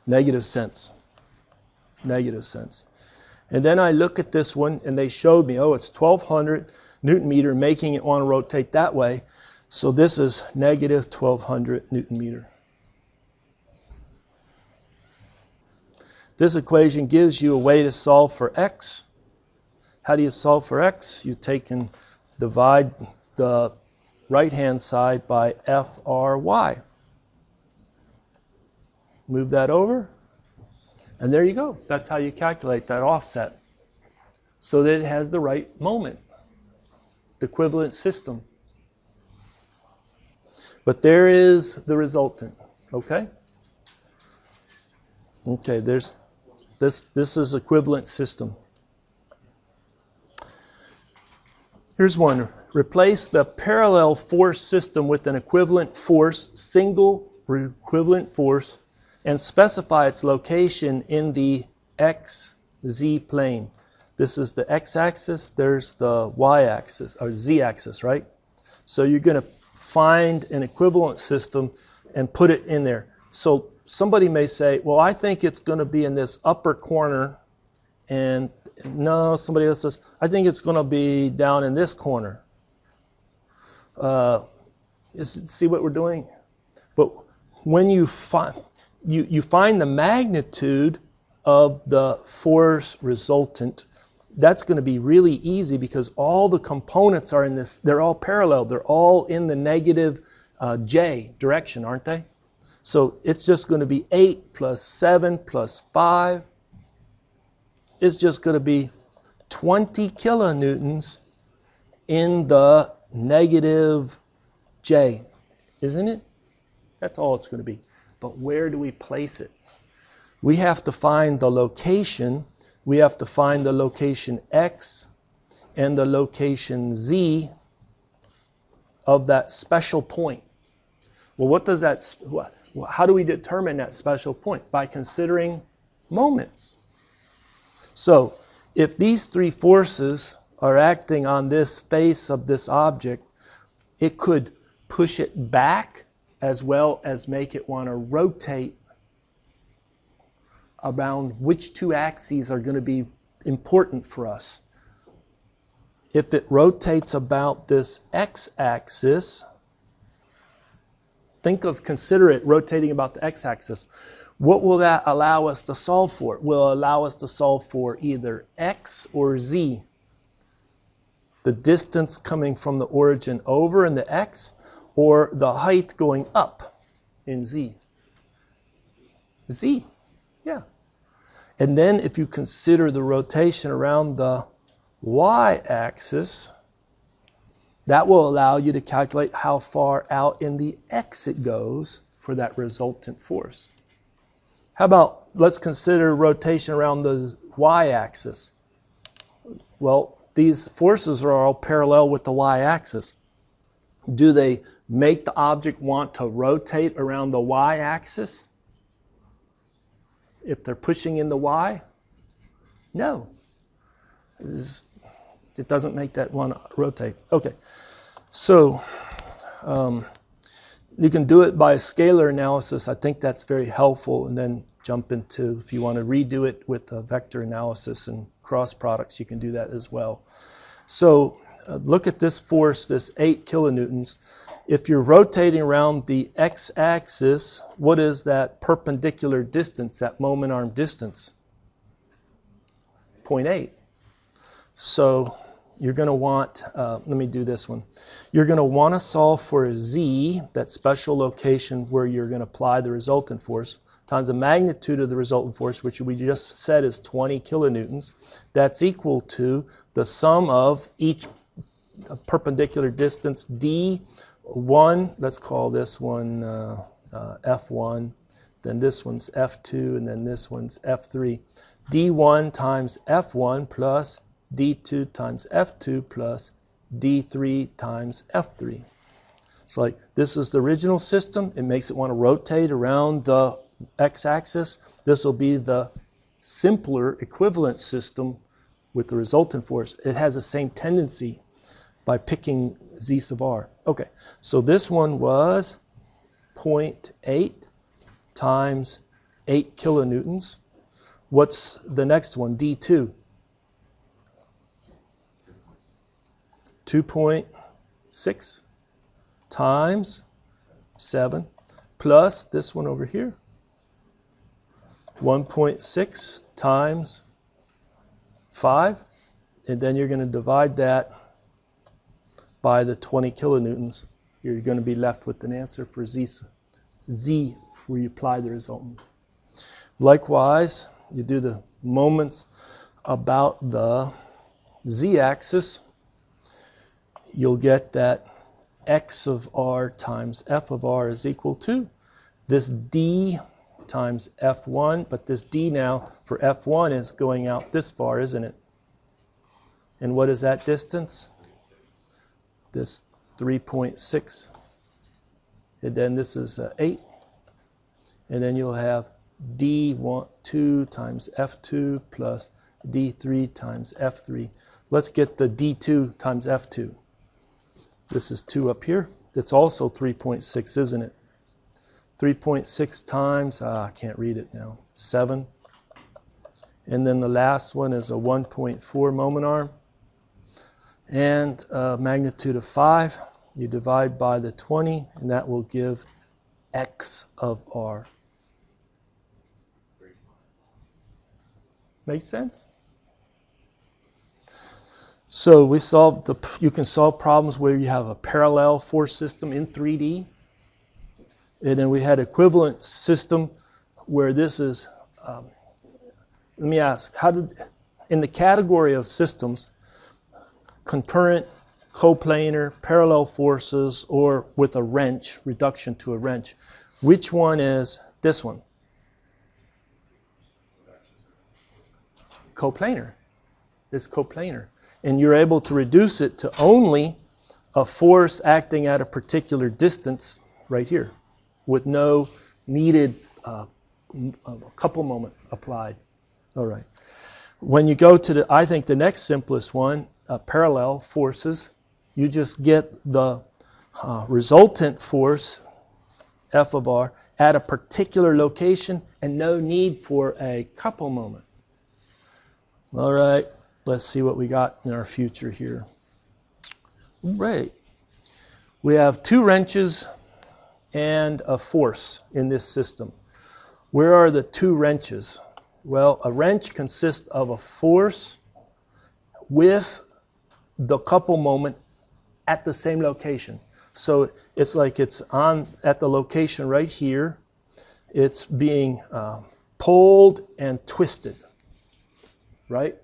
Negative sense. Negative sense. And then I look at this one, and they showed me, oh, it's 1,200 Newton meter, making it want to rotate that way. So this is negative 1200 Newton meter. This equation gives you a way to solve for x. How do you solve for x? You take and divide the right-hand side by FRY. Move that over, and there you go. That's how you calculate that offset, so that it has the right moment, the equivalent system. But there is the resultant, okay? Okay, there's this is equivalent system. Here's one. Replace the parallel force system with an equivalent force, single equivalent force, and specify its location in the XZ plane. This is the x-axis, there's the y-axis, or z-axis, right? So you're going to find an equivalent system and put it in there. So somebody may say, well, I think it's going to be in this upper corner, and no, somebody else says, I think it's going to be down in this corner. See what we're doing? But when you find the magnitude of the force resultant, that's going to be really easy because all the components are in this, they're all parallel, they're all in the negative j direction, aren't they? So it's just going to be 8 plus 7 plus 5. It's just going to be 20 kilonewtons in the negative j, isn't it? That's all it's going to be. But where do we place it? We have to find the location. We have to find the location x and the location z of that special point. Well, what does that? How do we determine that special point? By considering moments. So, if these three forces are acting on this face of this object, it could push it back as well as make it want to rotate around which two axes are going to be important for us. If it rotates about this x-axis, consider it rotating about the x-axis. What will that allow us to solve for? It will allow us to solve for either x or z. The distance coming from the origin over in the x, or the height going up in z. Z, yeah. And then if you consider the rotation around the y-axis, that will allow you to calculate how far out in the x it goes for that resultant force. How about, let's consider rotation around the y-axis. Well, these forces are all parallel with the y-axis. Do they make the object want to rotate around the y-axis if they're pushing in the y? No. It doesn't make that one rotate. Okay, so you can do it by scalar analysis. I think that's very helpful, and then jump into, if you want to redo it with vector analysis and cross products, you can do that as well. So look at this force, this 8 kilonewtons. If you're rotating around the x-axis, what is that perpendicular distance, that moment arm distance? 0.8. So you're going to want, let me do this one. You're going to want to solve for a z, that special location where you're going to apply the resultant force, times the magnitude of the resultant force, which we just said is 20 kilonewtons. That's equal to the sum of each perpendicular distance d1, let's call this one f1, then this one's f2, and then this one's f3. d1 times f1 plus d2 times f2 plus d3 times f3. So like this is the original system. It makes it want to rotate around the x-axis. This will be the simpler equivalent system with the resultant force. It has the same tendency by picking z sub r. Okay, so this one was 0.8 times 8 kilonewtons. What's the next one, d2? 2.6. times 7 plus this one over here, 1.6 times 5, and then you're going to divide that by the 20 kilonewtons. You're going to be left with an answer for Z where you apply the resultant. Likewise, you do the moments about the Z-axis, you'll get that x of r times f of r is equal to this d times f1, but this d now for f1 is going out this far, isn't it? And what is that distance? This 3.6. And then this is 8. And then you'll have d2 times f2 plus d3 times f3. Let's get the d2 times f2. This is 2 up here. It's also 3.6, isn't it? 3.6 times, I can't read it now, 7. And then the last one is a 1.4 moment arm. And a magnitude of 5. You divide by the 20, and that will give x of r. Make sense? So we solved you can solve problems where you have a parallel force system in 3D. And then we had equivalent system where this is, let me ask, in the category of systems, concurrent, coplanar, parallel forces, or with a wrench, reduction to a wrench, which one is this one? Coplanar. It's coplanar. And you're able to reduce it to only a force acting at a particular distance right here with no needed couple moment applied. All right. When you go to I think the next simplest one, parallel forces, you just get the resultant force, F of R, at a particular location and no need for a couple moment. All right. Let's see what we got in our future here. Right. We have 2 wrenches and a force in this system. Where are the 2 wrenches? Well, a wrench consists of a force with the couple moment at the same location. So it's like it's on at the location right here. It's being pulled and twisted, right?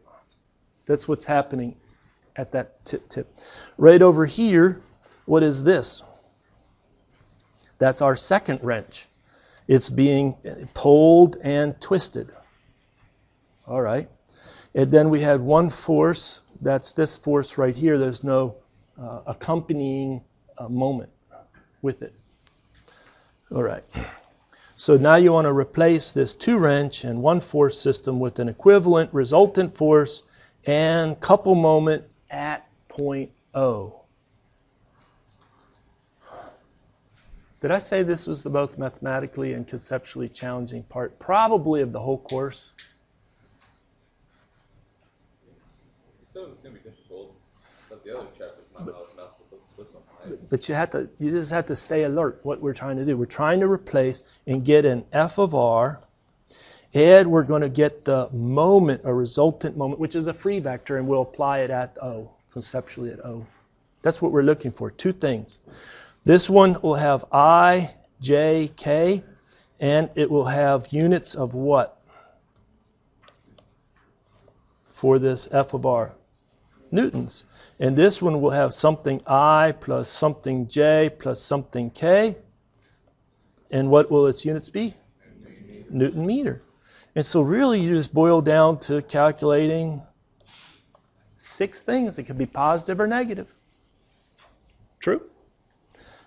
That's what's happening at that tip. Right over here, what is this? That's our second wrench. It's being pulled and twisted. All right. And then we had one force. That's this force right here. There's no accompanying moment with it. All right. So now you want to replace this 2 wrench and 1 force system with an equivalent resultant force and couple moment at point O. Did I say this was the most mathematically and conceptually challenging part? Probably of the whole course. You said it was going to be difficult, but the other chapters might not have messed with this one, right? But you just have to stay alert what we're trying to do. We're trying to replace and get an F of R, and we're going to get the moment, a resultant moment, which is a free vector, and we'll apply it at O, conceptually at O. That's what we're looking for, 2 things. This one will have I, J, K, and it will have units of what? For this F of R? Newtons. And this one will have something I plus something J plus something K. And what will its units be? Newton meter. And so really you just boil down to calculating 6 things. It could be positive or negative. True?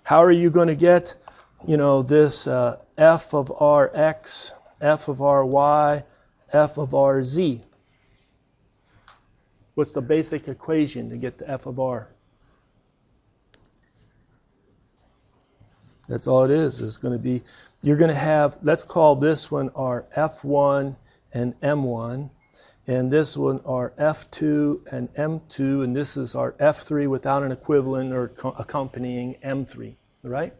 How are you going to get, this F of Rx, F of Ry, F of Rz? What's the basic equation to get the F of R? That's all it is. It's going to be, you're going to have, let's call this one our F1 and M1, and this one our F2 and M2, and this is our F3 without an equivalent or accompanying M3. right?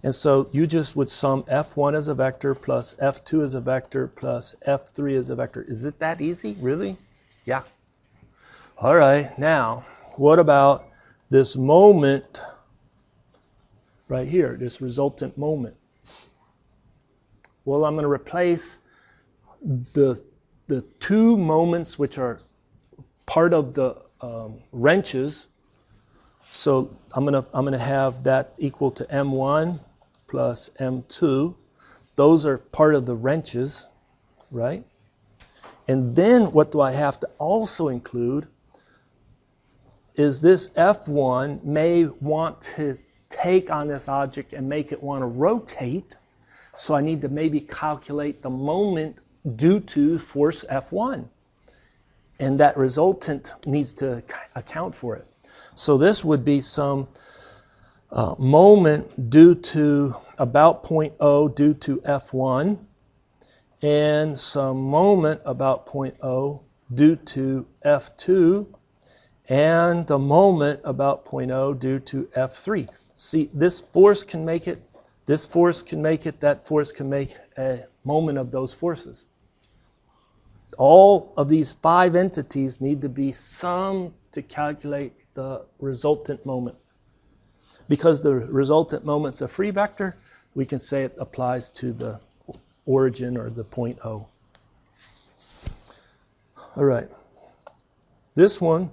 And so you just would sum F1 as a vector plus F2 as a vector plus F3 as a vector. Is it that easy? Really? Yeah. All right. Now, what about this moment right here, this resultant moment? Well, I'm going to replace the two moments which are part of the wrenches. So I'm gonna have that equal to M1 plus M2. Those are part of the wrenches, right? And then what do I have to also include is this F1 may want to take on this object and make it want to rotate. So I need to maybe calculate the moment due to force F1. And that resultant needs to account for it. So this would be some moment due to about point O due to F1, and some moment about point O due to F2, and the moment about point O due to F3. See, this force can make it, this force can make it, that force can make a moment of those forces. All of these 5 entities need to be summed to calculate the resultant moment. Because the resultant moment's a free vector, we can say it applies to the origin or the point O. All right. This one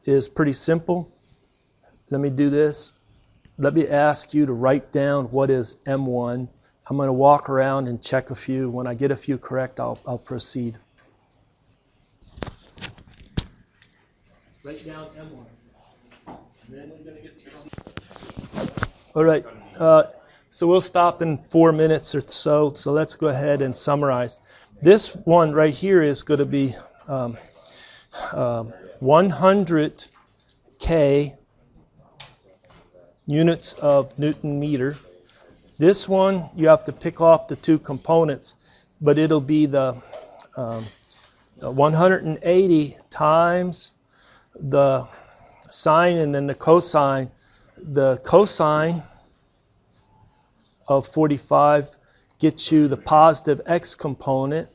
is pretty simple. Let me do this. Let me ask you to write down what is M1. I'm going to walk around and check a few. When I get a few correct, I'll proceed. Write down M1. And then we're going to get to... All right. So we'll stop in 4 minutes or so. So let's go ahead and summarize. This one right here is going to be 100 K units of Newton meter. This one, you have to pick off the 2 components, but it'll be the 180 times the sine and then the cosine. The cosine of 45 gets you the positive x component.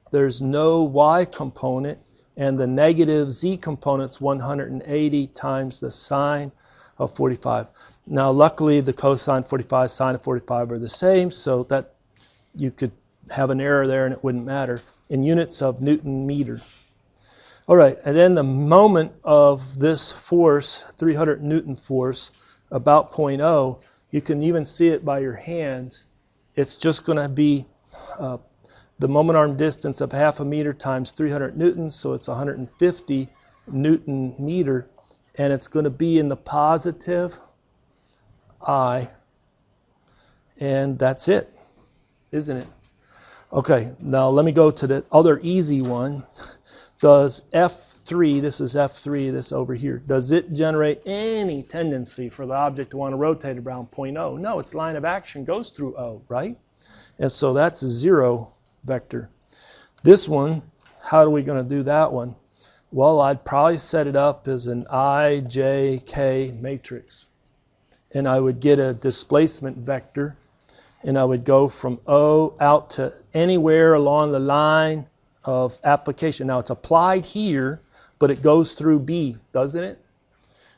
There's no y component, and the negative z component's 180 times the sine of 45. Now, luckily, the cosine 45, sine of 45 are the same, so that you could have an error there and it wouldn't matter. In units of Newton meter. All right, and then the moment of this force, 300 Newton force, about point O, you can even see it by your hands. It's just going to be the moment arm distance of half a meter times 300 newtons, so it's 150 Newton meter, and it's going to be in the positive I, and that's it, isn't it? Okay, now let me go to the other easy one. Does F3, this is F3, this over here, does it generate any tendency for the object to want to rotate around point O? No, its line of action goes through O, right? And so that's a 0 vector. This one, how are we going to do that one? Well, I'd probably set it up as an I, J, K matrix. And I would get a displacement vector, and I would go from O out to anywhere along the line of application. Now, it's applied here, but it goes through B, doesn't it?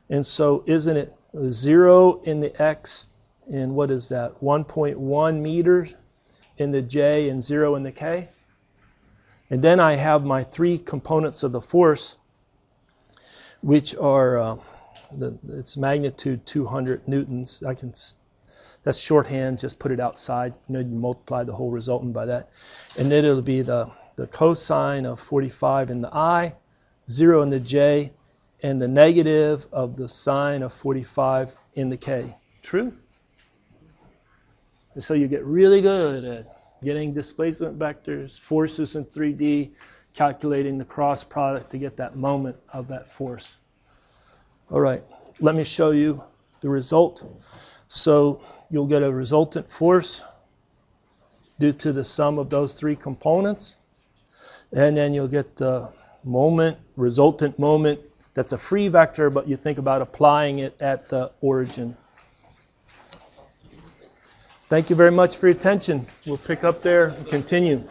And so isn't it 0 in the X, and what is that, 1.1 meters in the J and 0 in the K? And then I have my 3 components of the force, which are its magnitude 200 newtons. That's shorthand, just put it outside. You multiply the whole resultant by that. And then it'll be the cosine of 45 in the I, 0 in the J, and the negative of the sine of 45 in the K. True? And so you get really good at getting displacement vectors, forces in 3D, calculating the cross product to get that moment of that force. All right, let me show you the result. So you'll get a resultant force due to the sum of those 3 components. And then you'll get the moment, resultant moment, that's a free vector, but you think about applying it at the origin. Thank you very much for your attention. We'll pick up there and continue.